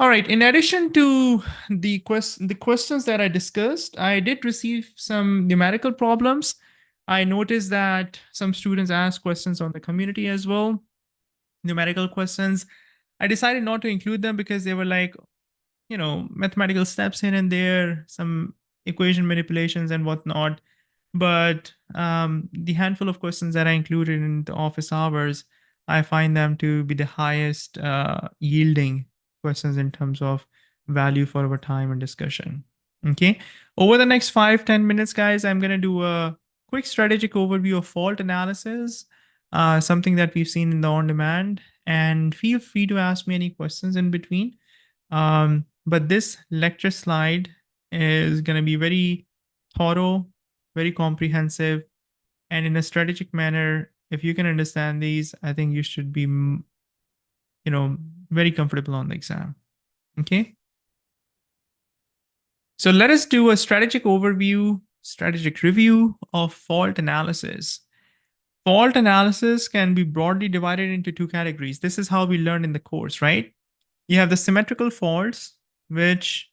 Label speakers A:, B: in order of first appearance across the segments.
A: All right. In addition to the questions that I discussed, I did receive some numerical problems. I noticed that some students asked questions on the community as well, numerical questions. I decided not to include them because they were like, mathematical steps here and there, some equation manipulations and whatnot. But the handful of questions that I included in the office hours, I find them to be the highest yielding questions in terms of value for our time and discussion. Okay. Over the next 5-10 minutes, guys, I'm going to do a quick strategic overview of fault analysis, something that we've seen in the on demand. And feel free to ask me any questions in between. But this lecture slide is going to be very thorough, very comprehensive, and in a strategic manner. If you can understand these, I think you should be, very comfortable on the exam. Okay. So let us do a strategic overview, strategic review of fault analysis. Fault analysis can be broadly divided into two categories. This is how we learn in the course, right? You have the symmetrical faults, which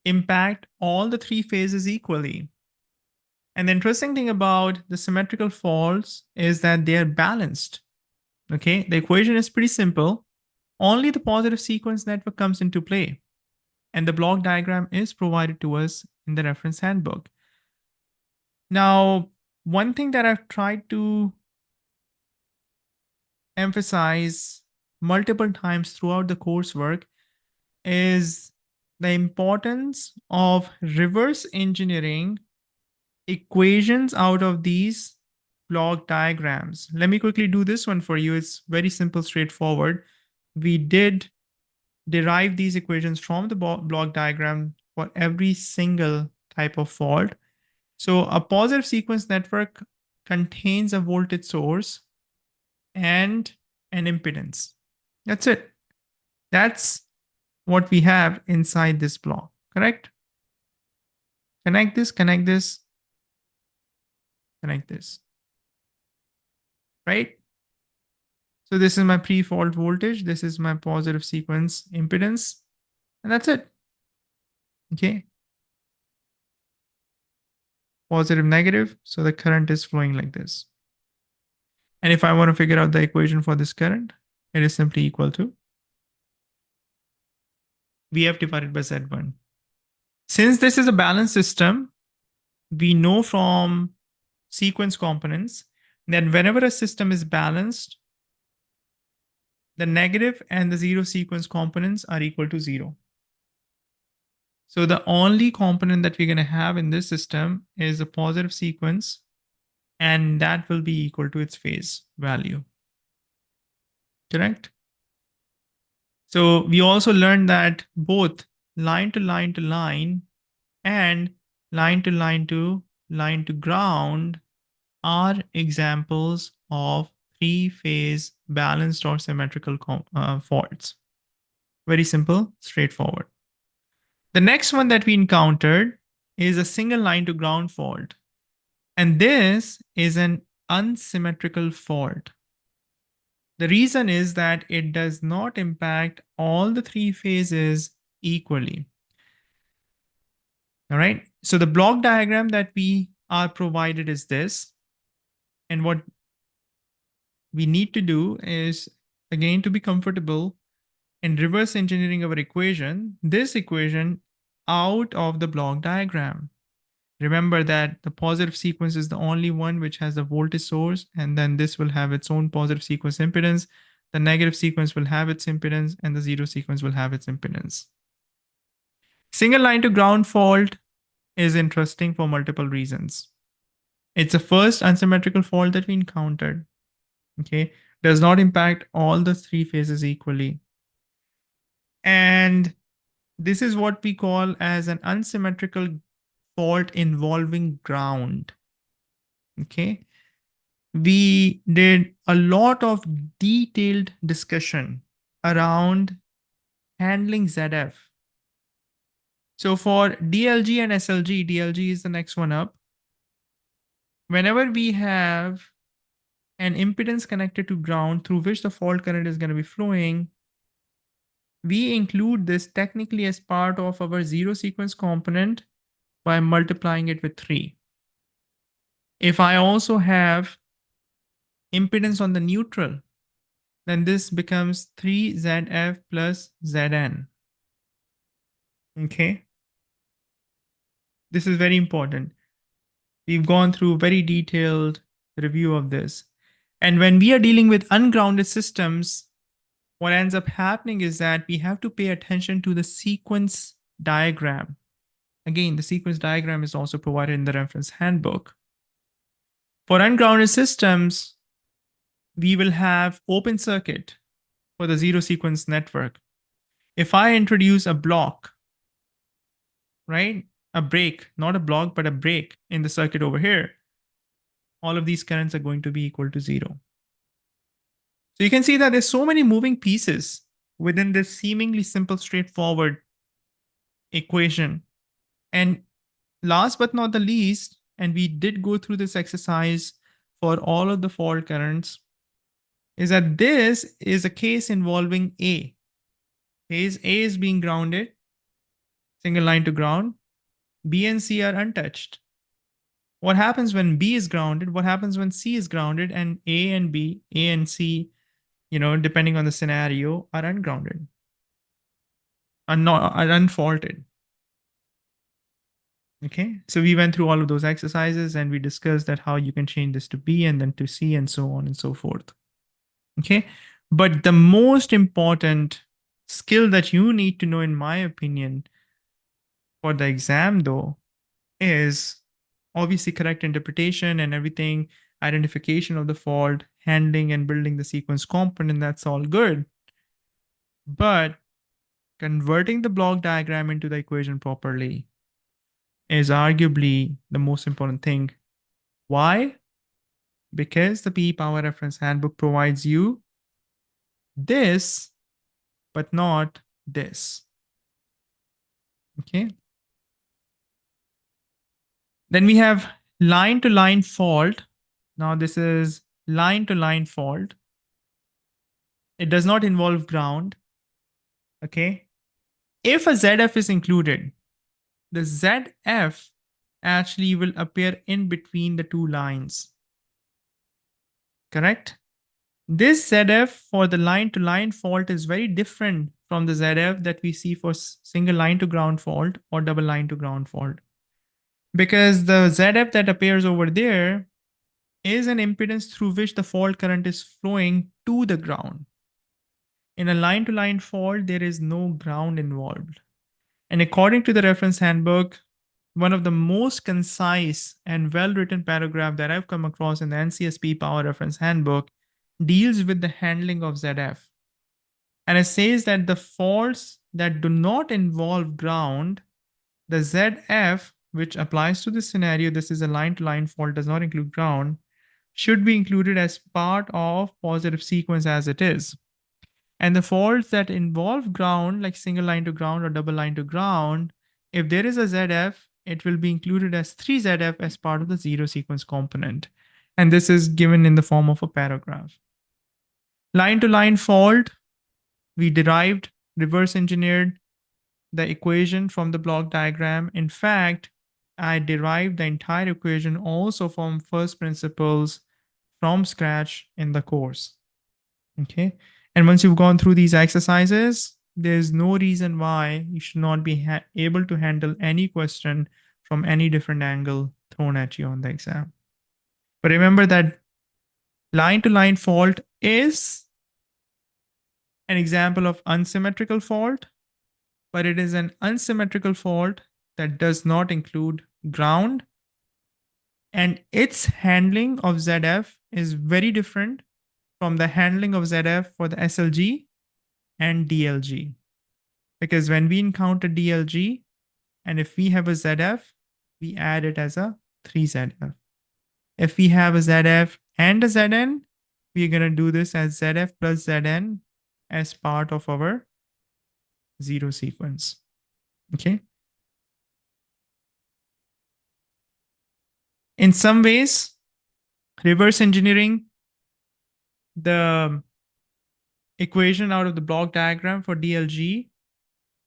A: impact all the three phases equally. And the interesting thing about the symmetrical faults is that they are balanced. Okay, the equation is pretty simple. Only the positive sequence network comes into play. And the block diagram is provided to us in the reference handbook. Now, one thing that I've tried to emphasize multiple times throughout the coursework is the importance of reverse engineering equations out of these block diagrams. Let me quickly do this one for you. It's very simple, straightforward. We did derive these equations from the block diagram for every single type of fault. So a positive sequence network contains a voltage source and an impedance. That's it. That's what we have inside this block, correct? Connect this, connect this, connect this, right? So this is my pre-fault voltage. This is my positive sequence impedance. And that's it. Okay. Positive, negative. So the current is flowing like this. And if I want to figure out the equation for this current, it is simply equal to VF divided by Z1. Since this is a balanced system, we know from sequence components that whenever a system is balanced, the negative and the zero sequence components are equal to 0. So the only component that we're going to have in this system is a positive sequence, and that will be equal to its phase value. Correct? So we also learned that both line to line to line and line to line to line to ground are examples of three-phase balanced or symmetrical faults. Very simple, straightforward. The next one that we encountered is a single line to ground fault. And this is an unsymmetrical fault. The reason is that it does not impact all the three phases equally. All right. So the block diagram that we are provided is this. And what we need to do is, again, to be comfortable in reverse engineering our equation, this equation out of the block diagram. Remember that the positive sequence is the only one which has the voltage source, and then this will have its own positive sequence impedance. The negative sequence will have its impedance, and the zero sequence will have its impedance. Single line to ground fault is interesting for multiple reasons. It's the first unsymmetrical fault that we encountered. Okay, does not impact all the three phases equally. And this is what we call as an unsymmetrical fault involving ground. Okay. We did a lot of detailed discussion around handling ZF. So for DLG and SLG, DLG is the next one up. Whenever we have an impedance connected to ground through which the fault current is going to be flowing, we include this technically as part of our zero sequence component by multiplying it with 3. If I also have impedance on the neutral, then this becomes 3ZF plus Zn. Okay. This is very important. We've gone through a very detailed review of this. And when we are dealing with ungrounded systems, what ends up happening is that we have to pay attention to the sequence diagram. Again, the sequence diagram is also provided in the reference handbook. For ungrounded systems, we will have open circuit for the zero sequence network. If I introduce a block, right, a break, not a block, but a break in the circuit over here, all of these currents are going to be equal to 0. So you can see that there's so many moving pieces within this seemingly simple, straightforward equation. And last but not the least, and we did go through this exercise for all of the fault currents, is that this is a case involving A. Phase A is being grounded, single line to ground. B and C are untouched. What happens when B is grounded? What happens when C is grounded? And A and B, A and C, depending on the scenario, are ungrounded, are unfaulted. Okay, so we went through all of those exercises and we discussed that how you can change this to B and then to C and so on and so forth. Okay, but the most important skill that you need to know, in my opinion, for the exam though, is obviously correct interpretation and everything, identification of the fault, handling and building the sequence component, that's all good. But converting the block diagram into the equation properly is arguably the most important thing. Why? Because the PE Power Reference Handbook provides you this, but not this. Okay. Then we have line to line fault. Now this is line to line fault. It does not involve ground. Okay. If a ZF is included, the ZF actually will appear in between the two lines. Correct? This ZF for the line to line fault is very different from the ZF that we see for single line to ground fault or double line to ground fault. Because the ZF that appears over there is an impedance through which the fault current is flowing to the ground. In a line to line fault, there is no ground involved. And according to the reference handbook, one of the most concise and well-written paragraph that I've come across in the NCEES Power Reference Handbook deals with the handling of ZF. And it says that the faults that do not involve ground, the ZF, which applies to this scenario, this is a line-to-line fault, does not include ground, should be included as part of positive sequence as it is. And the faults that involve ground, like single line to ground or double line to ground, if there is a ZF, it will be included as 3ZF as part of the zero sequence component. And this is given in the form of a paragraph. Line to line fault, we derived, reverse engineered the equation from the block diagram. In fact, I derived the entire equation also from first principles from scratch in the course. Okay. And once you've gone through these exercises, there's no reason why you should not be able to handle any question from any different angle thrown at you on the exam. But remember that line to line fault is an example of unsymmetrical fault, but it is an unsymmetrical fault that does not include ground. And its handling of ZF is very different from the handling of ZF for the SLG and DLG. Because when we encounter DLG, and if we have a ZF, we add it as a 3ZF. If we have a ZF and a Zn, we're going to do this as ZF plus Zn as part of our zero sequence. Okay. In some ways, reverse engineering the equation out of the block diagram for DLG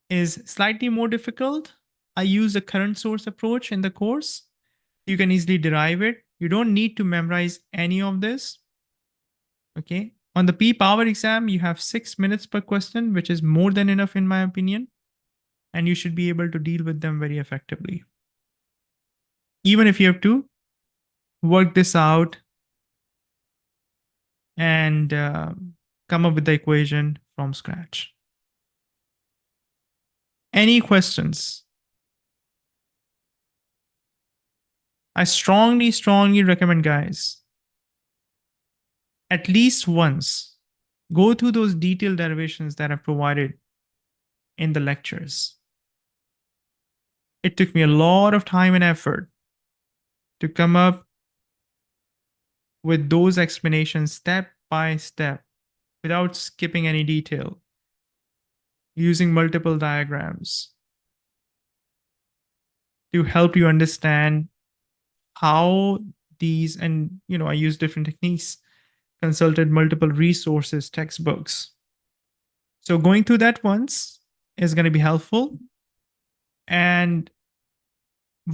A: is slightly more difficult. I use the current source approach in the course. You can easily derive it. You don't need to memorize any of this. Okay. On the P power exam, you have 6 minutes per question, which is more than enough in my opinion. And you should be able to deal with them very effectively. Even if you have to work this out and come up with the equation from scratch. Any questions? I strongly recommend, guys, at least once, go through those detailed derivations that I've provided in the lectures. It took me a lot of time and effort to come up with those explanations step by step without skipping any detail, using multiple diagrams to help you understand how these, and I use different techniques, consulted multiple resources, textbooks. So going through that once is going to be helpful, and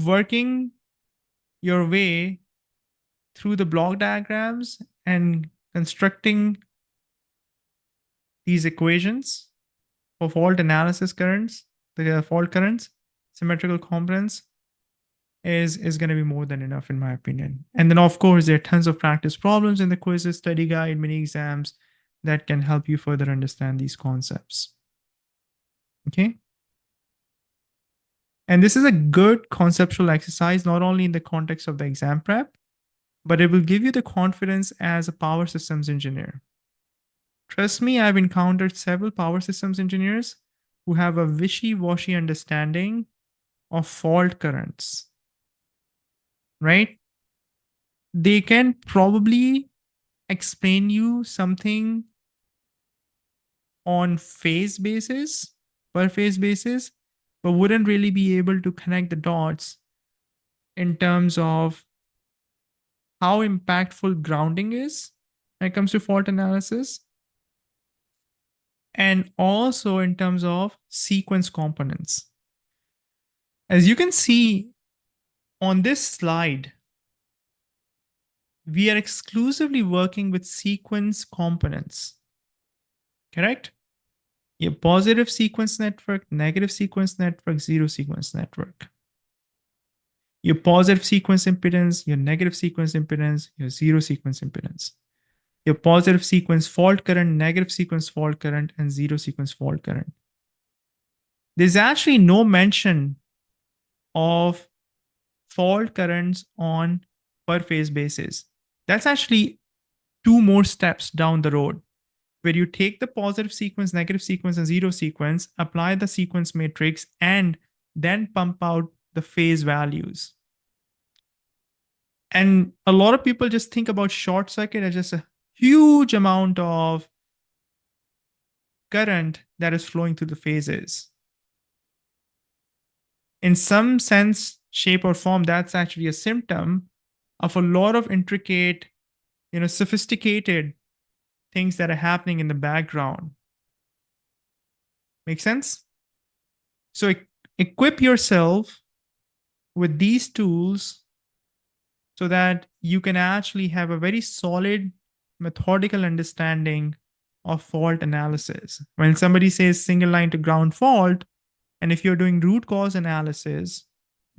A: working your way through the block diagrams and constructing these equations for fault analysis currents, the fault currents, symmetrical components, is going to be more than enough in my opinion. And then of course, there are tons of practice problems in the quizzes, study guide, mini exams that can help you further understand these concepts. Okay. And this is a good conceptual exercise, not only in the context of the exam prep, but it will give you the confidence as a power systems engineer. Trust me, I've encountered several power systems engineers who have a wishy-washy understanding of fault currents, right? They can probably explain you something on phase basis, per phase basis, but wouldn't really be able to connect the dots in terms of how impactful grounding is when it comes to fault analysis, and also in terms of sequence components. As you can see on this slide, we are exclusively working with sequence components, correct? Your positive sequence network, negative sequence network, zero sequence network. Your positive sequence impedance, your negative sequence impedance, your zero sequence impedance. Your positive sequence fault current, negative sequence fault current, and zero sequence fault current. There's actually no mention of fault currents on per phase basis. That's actually 2 more steps down the road, where you take the positive sequence, negative sequence, and zero sequence, apply the sequence matrix, and then pump out the phase values. And a lot of people just think about short circuit as just a huge amount of current that is flowing through the phases. In some sense, shape, or form, that's actually a symptom of a lot of intricate, sophisticated things that are happening in the background. Make sense? So equip yourself with these tools so that you can actually have a very solid methodical understanding of fault analysis. When somebody says single line to ground fault, and if you're doing root cause analysis,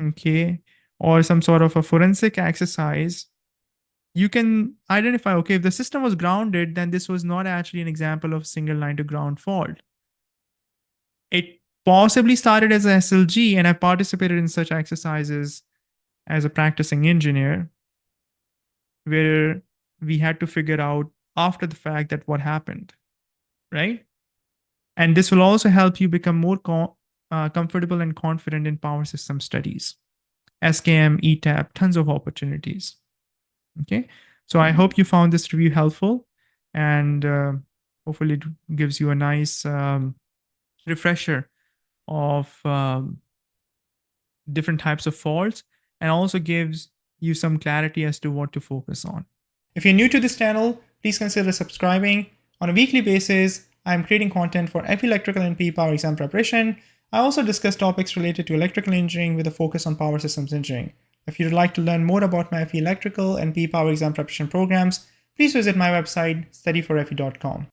A: okay, or some sort of a forensic exercise, you can identify, okay, if the system was grounded, then this was not actually an example of single line to ground fault. It possibly started as an SLG, and I participated in such exercises as a practicing engineer, where we had to figure out after the fact that what happened, right? And this will also help you become more comfortable and confident in power system studies. SKM, ETAP, tons of opportunities. Okay, so I hope you found this review helpful, and hopefully it gives you a nice refresher of different types of faults, and also gives you some clarity as to what to focus on. If you're new to this channel, please consider subscribing. On a weekly basis, I'm creating content for FE Electrical and PE Power exam preparation. I also discuss topics related to electrical engineering with a focus on power systems engineering. If you'd like to learn more about my FE Electrical and PE Power exam preparation programs, please visit my website, StudyForFE.com.